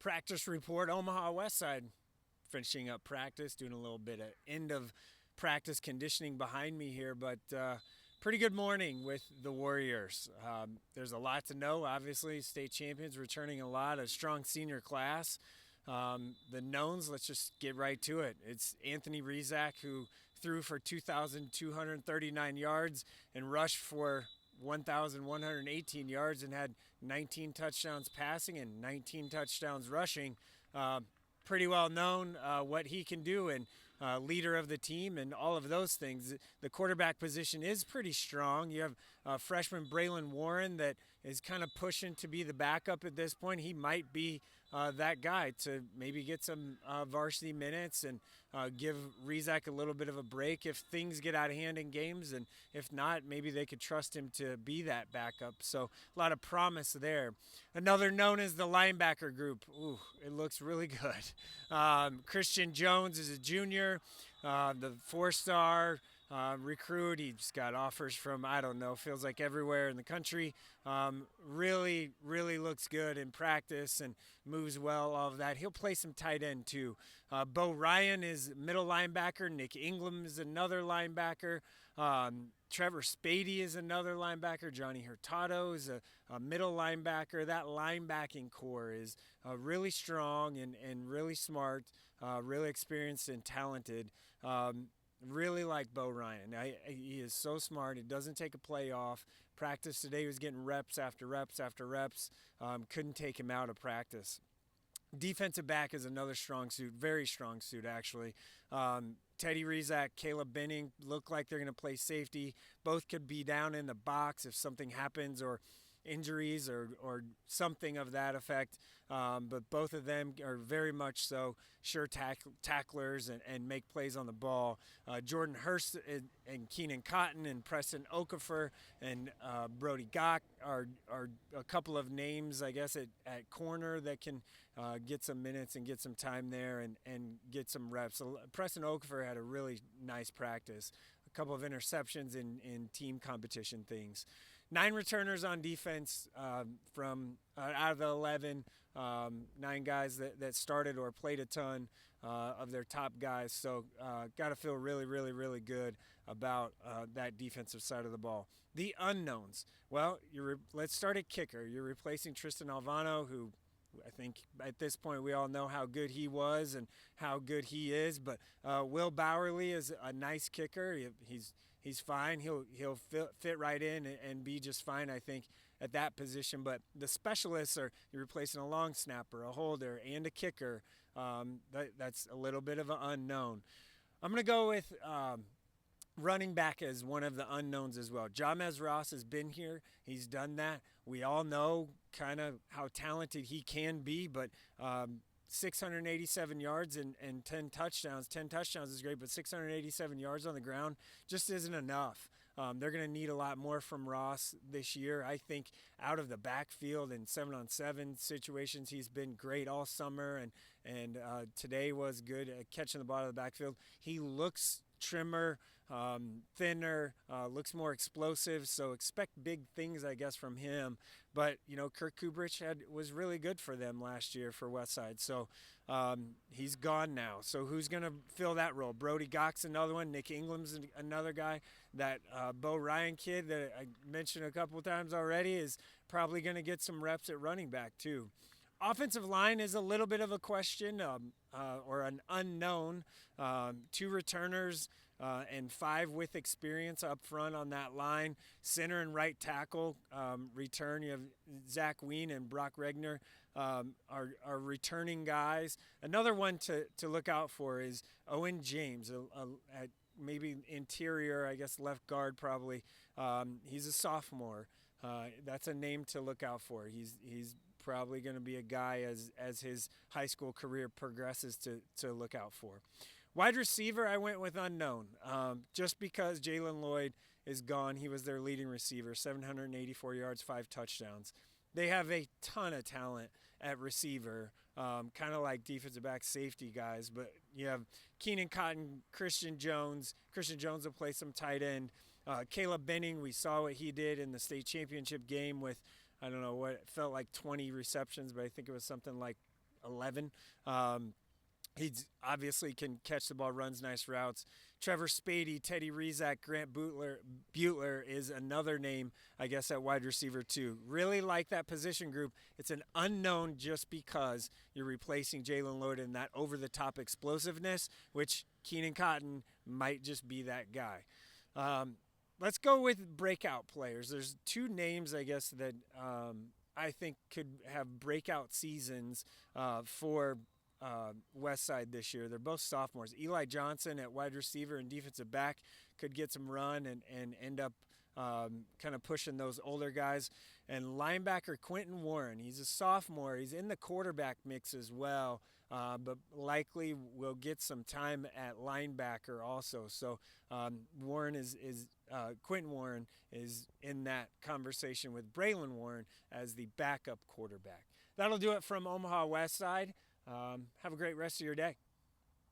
Practice report, Omaha Westside. Finishing up practice, doing a little bit of end of practice conditioning behind me here, but pretty good morning with the Warriors. There's a lot to know. Obviously, state champions returning a lot, a strong senior class. The knowns, let's just get right to it. It's Anthony Rizak, who threw for 2,239 yards and rushed for 1,118 yards and had 19 touchdowns passing and 19 touchdowns rushing. Uh, Pretty well known what he can do and leader of the team and all of those things. The quarterback position is pretty strong. You have freshman Braylon Warren that is kind of pushing to be the backup at this point. He might be that guy to maybe get some varsity minutes and give Rizak a little bit of a break if things get out of hand in games, and if not, maybe they could trust him to be that backup. So a lot of promise there. Another known as the linebacker group. Ooh, it looks really good. Christian Jones is a junior, the four-star recruit. He's got offers from, I don't know, feels like everywhere in the country. Really, really looks good in practice and moves well, all of that. He'll play some tight end too. Bo Ryan is middle linebacker. Nick Ingram is another linebacker. Trevor Spady is another linebacker. Johnny Hurtado is a middle linebacker. That linebacking core is really strong and really smart, really experienced and talented. Really like Bo Ryan. He is so smart. He doesn't take a play off. Practice today, he was getting reps after reps after reps. Couldn't take him out of practice. Defensive back is another strong suit, very strong suit actually. Teddy Rizak, Caleb Benning look like they're going to play safety. Both could be down in the box if something happens or injuries or something of that effect. But both of them are very much so sure tacklers and make plays on the ball. Jordan Hurst and Keenan Cotton and Preston Okafor and Brody Gach are a couple of names, I guess, at corner that can get some minutes and get some time there and get some reps. So Preston Okafor had a really nice practice. A couple of interceptions in team competition things. 9 returners on defense from out of the 11, 9 guys that started or played a ton of their top guys. So got to feel really, really, really good about that defensive side of the ball. The unknowns. Well, let's start at kicker. You're replacing Tristan Alvano, who I think at this point we all know how good he was and how good he is. But Will Bowerly is a nice kicker. He's fine. He'll fit right in and be just fine, I think, at that position. But the specialists are, you're replacing a long snapper, a holder, and a kicker. That's a little bit of an unknown. I'm going to go with running back as one of the unknowns as well. Jamez Ross has been here. He's done that. We all know kind of how talented he can be, but 687 yards and 10 touchdowns. 10 touchdowns is great, but 687 yards on the ground just isn't enough. They're going to need a lot more from Ross this year. I think out of the backfield and 7-on-7 situations, he's been great all summer, and today was good at catching the ball out of the backfield. He looks trimmer, thinner, looks more explosive, so expect big things, I guess, from him. But, Kirk Kubrich was really good for them last year for Westside, so he's gone now. So who's going to fill that role? Brody Gach's another one. Nick Ingram's another guy. That Bo Ryan kid that I mentioned a couple times already is probably going to get some reps at running back too. Offensive line is a little bit of a question or an unknown. 2 returners and 5 with experience up front on that line. Center and right tackle return. You have Zach Ween and Brock Regner are returning guys. Another one to look out for is Owen James, at maybe interior, I guess left guard probably. He's a sophomore. That's a name to look out for. He's probably going to be a guy as his high school career progresses to look out for. Wide receiver, I went with unknown. Just because Jalen Lloyd is gone, he was their leading receiver, 784 yards, 5 touchdowns. They have a ton of talent at receiver, kind of like defensive back safety guys. But you have Keenan Cotton, Christian Jones. Christian Jones will play some tight end. Caleb Benning, we saw what he did in the state championship game with, I don't know what, it felt like 20 receptions, but I think it was something like 11. He obviously can catch the ball, runs nice routes. Trevor Spady, Teddy Rizak, Grant Butler is another name, I guess, at wide receiver too. Really like that position group. It's an unknown just because you're replacing Jalen Lord in that over-the-top explosiveness, which Keenan Cotton might just be that guy. Let's go with breakout players. There's two names, I guess, that I think could have breakout seasons for Westside this year. They're both sophomores. Eli Johnson at wide receiver and defensive back could get some run and end up kind of pushing those older guys. And linebacker Quentin Warren, he's a sophomore. He's in the quarterback mix as well, but likely will get some time at linebacker also. So Warren is Quentin Warren is in that conversation with Braylon Warren as the backup quarterback. That'll do it from Omaha Westside. Have a great rest of your day.